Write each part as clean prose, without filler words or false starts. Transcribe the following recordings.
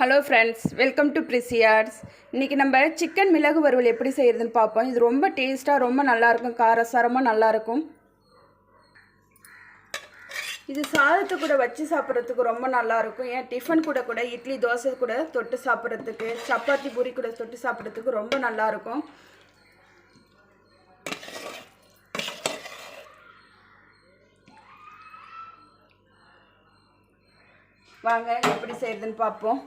Hello friends, welcome to பிரிசியார்ஸ். இன்றைக்கி நம்ம சிக்கன் மிளகு வறுவல் எப்படி செய்கிறதுன்னு பார்ப்போம். இது ரொம்ப டேஸ்ட்டாக ரொம்ப நல்லாயிருக்கும், காரசாரமாக நல்லாயிருக்கும். இது சாதத்தை கூட வச்சு சாப்பிட்றதுக்கு ரொம்ப நல்லாயிருக்கும். ஏன் டிஃபன் கூட இட்லி தோசை கூட தொட்டு சாப்பிட்றதுக்கு, சப்பாத்தி பூரி கூட தொட்டு சாப்பிட்றதுக்கு ரொம்ப நல்லாயிருக்கும். வாங்க எப்படி செய்கிறதுன்னு பார்ப்போம்.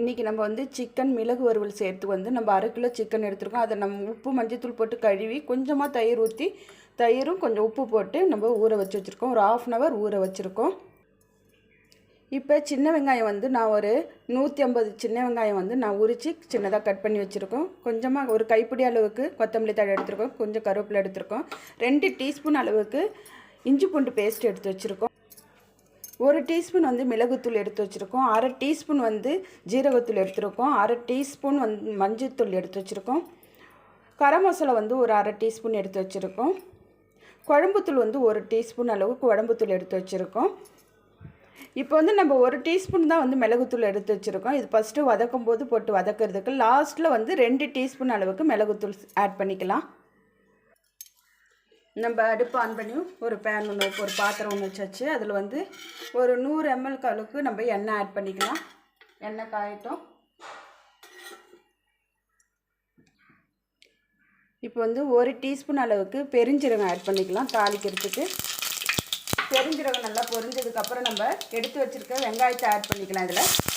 இன்றைக்கி நம்ம சிக்கன் மிளகு வறுவல் செய்கிறதுக்கு நம்ம 1/2 கிலோ சிக்கன் எடுத்துருக்கோம். அதை நம்ம உப்பு மஞ்சத்தூள் போட்டு கழுவி கொஞ்சமாக தயிர் ஊற்றி, தயிரும் கொஞ்சம் உப்பு போட்டு நம்ம ஊற வச்சு வச்சுருக்கோம். ஒரு 1/2 hour ஊற வச்சுருக்கோம். இப்போ சின்ன வெங்காயம் நான் ஒரு 150 சின்ன வெங்காயம் நான் உரித்து சின்னதாக கட் பண்ணி வச்சுருக்கோம். கொஞ்சமாக ஒரு கைப்பிடி அளவுக்கு கொத்தமல்லி தழை எடுத்துருக்கோம். கொஞ்சம் கருவேப்பிலை எடுத்துருக்கோம். 2 டீஸ்பூன் அளவுக்கு இஞ்சி பூண்டு பேஸ்ட் எடுத்து வச்சுருக்கோம். 1 டீஸ்பூன் மிளகுத்தூள் எடுத்து வச்சுருக்கோம். 1/2 டீஸ்பூன் ஜீரகத்தூள் எடுத்துருக்கோம். 1/2 டீஸ்பூன் மஞ்சத்தூள் எடுத்து வச்சுருக்கோம். கரம் மசாலா ஒரு 1/2 டீஸ்பூன் எடுத்து வச்சுருக்கோம். குழம்புத்தூள் 1 டீஸ்பூன் அளவுக்கு குழம்புத்தூள் எடுத்து வச்சுருக்கோம். இப்போ நம்ம 1 டீஸ்பூன் தான் மிளகுத்தூள் எடுத்து வச்சுருக்கோம். இது ஃபஸ்ட்டு வதக்கும் போது போட்டு வதக்கிறதுக்கு லாஸ்ட்டில் 2 டீஸ்பூன் அளவுக்கு மிளகுத்தூள் ஆட் பண்ணிக்கலாம். நம்ம அடுப்பு ஆன் பண்ணி ஒரு பேன் ஒரு பாத்திரம் வச்சாச்சு. அதில் ஒரு 100 ml அளவுக்கு நம்ம எண்ணெய் ஆட் பண்ணிக்கலாம். எண்ணெய் காயட்டும். இப்போ 1 டீஸ்பூன் அளவுக்கு பெருஞ்சீரகம் ஆட் பண்ணிக்கலாம். தாளிக்கிறதுக்கு பெருஞ்சீரகம் நல்லா பொரிஞ்சதுக்கப்புறம் நம்ம எடுத்து வச்சுருக்க வெங்காயத்தை ஆட் பண்ணிக்கலாம். இதில்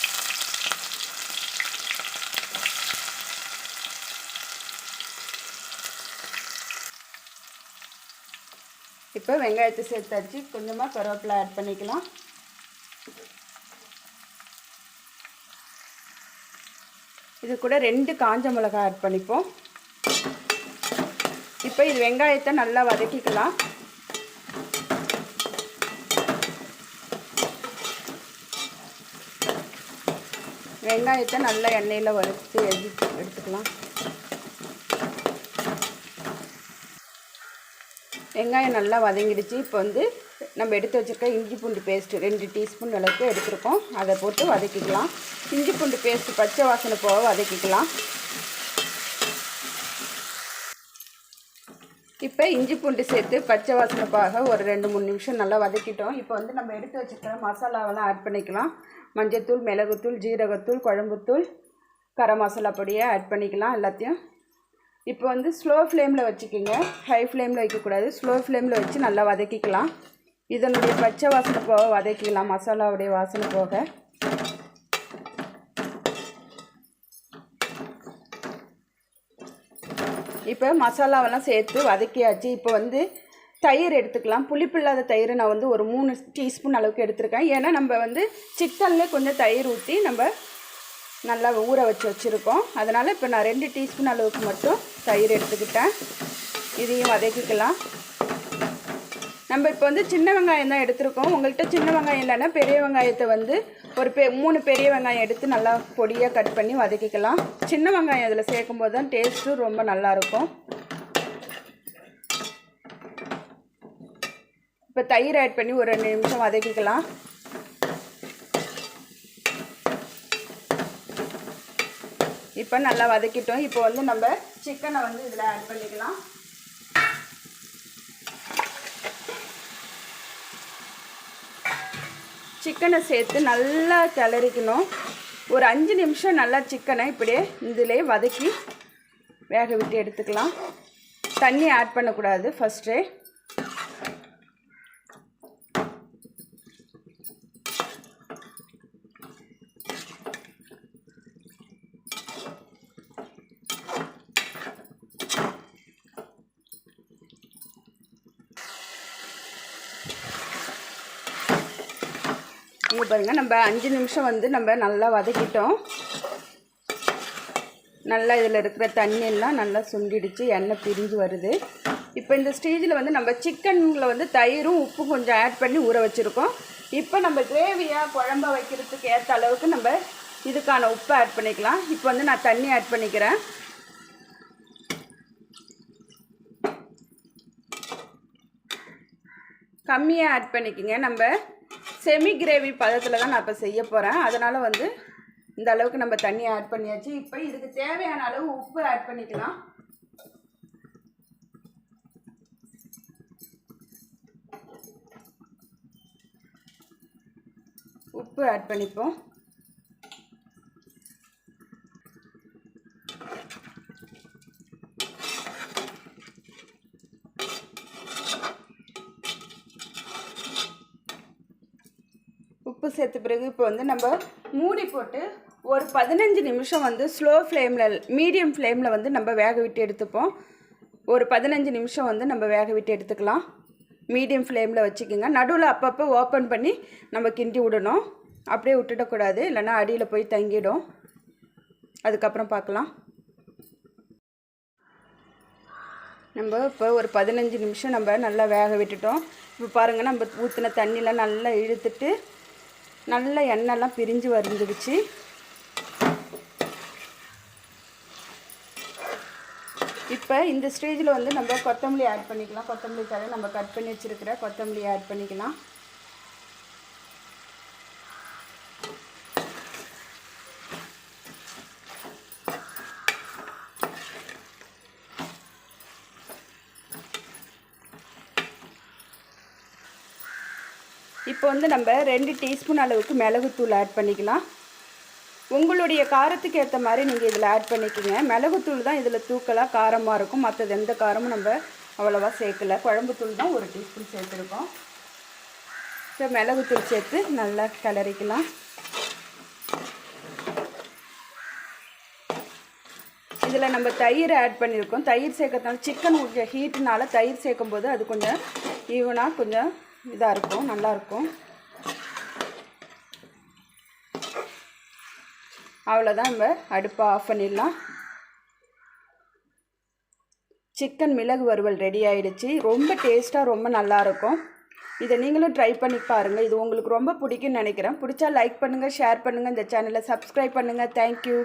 இப்போ வெங்காயத்தை சேர்த்தாச்சு. கொஞ்சமாக கருவேப்பிலை ஆட் பண்ணிக்கலாம். இது கூட 2 காஞ்ச மிளகாய் ஆட் பண்ணிப்போம். இப்போ இது வெங்காயத்தை நல்லா வதக்கிக்கலாம். வெங்காயத்தை நல்லா எண்ணெயில் வறுத்து எடுத்துக்கலாம். வெங்காயம் நல்லா வதங்கிடுச்சு. இப்போ நம்ம எடுத்து வச்சுருக்க இஞ்சி பூண்டு பேஸ்ட்டு 2 டீஸ்பூன் அளவுக்கு எடுத்துருக்கோம். அதை போட்டு வதக்கிக்கலாம். இஞ்சி பூண்டு பேஸ்ட்டு பச்சை வாசனை போக வதக்கிக்கலாம். இப்போ இஞ்சி பூண்டு சேர்த்து பச்சை வாசனை போக ஒரு 2-3 நிமிஷம் நல்லா வதக்கிட்டோம். இப்போ நம்ம எடுத்து வச்சுருக்க மசாலாவெல்லாம் ஆட் பண்ணிக்கலாம். மஞ்சத்தூள், மிளகுத்தூள், ஜீரகத்தூள், குழம்புத்தூள், கரம் மசாலா பொடியை ஆட் பண்ணிக்கலாம் எல்லாத்தையும். இப்போ ஸ்லோ ஃப்ளேமில் வச்சுக்கிங்க. ஹை ஃப்ளேமில் வைக்கக்கூடாது. ஸ்லோ ஃப்ளேமில் வச்சு நல்லா வதக்கிக்கலாம். இதனுடைய பச்சை வாசனை போக வதக்கிக்கலாம். மசாலாவுடைய வாசனை போக. இப்போ மசாலாவெல்லாம் சேர்த்து வதக்கியாச்சு. இப்போ தயிர் எடுத்துக்கலாம். புளிப்பு இல்லாத தயிர் நான் ஒரு 3 டீஸ்பூன் அளவுக்கு எடுத்துருக்கேன். ஏன்னா நம்ம சிக்கன்லேயே கொஞ்சம் தயிர் ஊற்றி நம்ம நல்லா ஊற வச்சுருக்கோம். அதனால் இப்போ நான் 2 டீஸ்பூன் அளவுக்கு மட்டும் தயிர் எடுத்துக்கிட்டேன். இதையும் வதக்கிக்கலாம். நம்ம இப்போ சின்ன வெங்காயம் தான் எடுத்துருக்கோம். உங்கள்கிட்ட சின்ன வெங்காயம் இல்லைன்னா பெரிய வெங்காயத்தை ஒரு 3 பெரிய வெங்காயம் எடுத்து நல்லா பொடியாக கட் பண்ணி வதக்கிக்கலாம். சின்ன வெங்காயம் அதில் சேர்க்கும் போது தான் டேஸ்ட்டும் ரொம்ப நல்லாயிருக்கும். இப்போ தயிர் ஆட் பண்ணி ஒரு 2 நிமிஷம் வதக்கிக்கலாம். இப்போ நல்லா வதக்கிட்டோம். இப்போ நம்ம சிக்கனை இதில் ஆட் பண்ணிக்கலாம். சிக்கனை சேர்த்து நல்லா கிளறிக்கணும். ஒரு 5 நிமிஷம் நல்லா சிக்கனை இப்படியே இதிலே வதக்கி வேக விட்டு எடுத்துக்கலாம். தண்ணி ஆட் பண்ணக்கூடாது ஃபஸ்ட்டே. இங்கே பாருங்கள், நம்ம 5 நிமிஷம் நம்ம நல்லா வதக்கிட்டோம். நல்லா இதில் இருக்கிற தண்ணியெல்லாம் நல்லா சுண்டிடுச்சு, எண்ணெய் பிரிஞ்சு வருது. இப்போ இந்த ஸ்டேஜில் நம்ம சிக்கனில் தயிரும் உப்பும் கொஞ்சம் ஆட் பண்ணி ஊற வச்சுருக்கோம். இப்போ நம்ம கிரேவியாக குழம்பா வைக்கிறதுக்கு ஏற்ற அளவுக்கு நம்ம இதுக்கான உப்பு ஆட் பண்ணிக்கலாம். இப்போ நான் தண்ணி ஆட் பண்ணிக்கிறேன். கம்மியாக ஆட் பண்ணிக்கோங்க. நம்ம செமி கிரேவி பதத்தில் தான் நான் இப்போ செய்ய போகிறேன். அதனால் வந்து இந்த அளவுக்கு நம்ம தண்ணி ஆட் பண்ணியாச்சு. இப்போ இதுக்கு தேவையான அளவு உப்பு ஆட் பண்ணிக்கலாம். உப்பு ஆட் பண்ணிப்போம். உப்பு சேர்த்த பிறகு இப்போ வந்து நம்ம மூடி போட்டு ஒரு 15 நிமிஷம் வந்து ஸ்லோ ஃப்ளேமில் மீடியம் ஃப்ளேமில் வந்து நம்ம வேக விட்டு எடுத்துப்போம். ஒரு 15 நிமிஷம் வந்து நம்ம வேக விட்டு எடுத்துக்கலாம். மீடியம் ஃப்ளேமில் வச்சுக்கோங்க. நடுவில் அப்பப்போ ஓப்பன் பண்ணி நம்ம கிண்டி விடணும். அப்படியே விட்டுடக்கூடாது, இல்லைன்னா அடியில் போய் தங்கிடும். அதுக்கப்புறம் பார்க்கலாம். நம்ம இப்போ ஒரு 15 நிமிஷம் நம்ம நல்லா வேக விட்டுட்டோம். இப்போ பாருங்கள், நம்ம ஊற்றின தண்ணியெலாம் நல்லா இழுத்துட்டு நல்லா எண்ணெய்லாம் பிரிஞ்சு வந்துடுச்சு. இப்போ இந்த ஸ்டேஜில் வந்து நம்ம கொத்தமல்லி ஆட் பண்ணிக்கலாம். கொத்தமல்லி தழை நம்ம கட் பண்ணி வச்சுருக்கிற கொத்தமல்லி ஆட் பண்ணிக்கலாம். இப்போ வந்து நம்ம 2 டீஸ்பூன் அளவுக்கு மிளகுத்தூள் ஆட் பண்ணிக்கலாம். உங்களுடைய காரத்துக்கு ஏற்ற மாதிரி நீங்கள் இதில் ஆட் பண்ணிக்கோங்க. மிளகுத்தூள் தான் இதில் தூக்கலாக காரமாக இருக்கும். மற்றது எந்த காரமும் நம்ம அவ்வளோவா சேர்க்கலை. குழம்புத்தூள் தான் 1 டீஸ்பூன் சேர்த்துருக்கோம். ஸோ மிளகுத்தூள் சேர்த்து நல்லா கிளறிக்கலாம். இதில் நம்ம தயிர் ஆட் பண்ணியிருக்கோம். தயிர் சேர்க்கறதுனால சிக்கன் ஹீட்டுனால தயிர் சேர்க்கும்போது அது கொஞ்சம் ஈவனாக கொஞ்சம் இதாக இருக்கும், நல்லாயிருக்கும். அவ்வளோதான், நம்ம அடுப்பை ஆஃப் பண்ணிடலாம். சிக்கன் மிளகு வறுவல் ரெடி ஆகிடுச்சு. ரொம்ப டேஸ்ட்டாக ரொம்ப நல்லாயிருக்கும். இதை நீங்களும் ட்ரை பண்ணி பாருங்கள். இது உங்களுக்கு ரொம்ப பிடிக்கும்னு நினைக்கிறேன். பிடிச்சா லைக் பண்ணுங்கள், ஷேர் பண்ணுங்கள், இந்த சேனலை சப்ஸ்கிரைப் பண்ணுங்கள். தேங்க்யூ.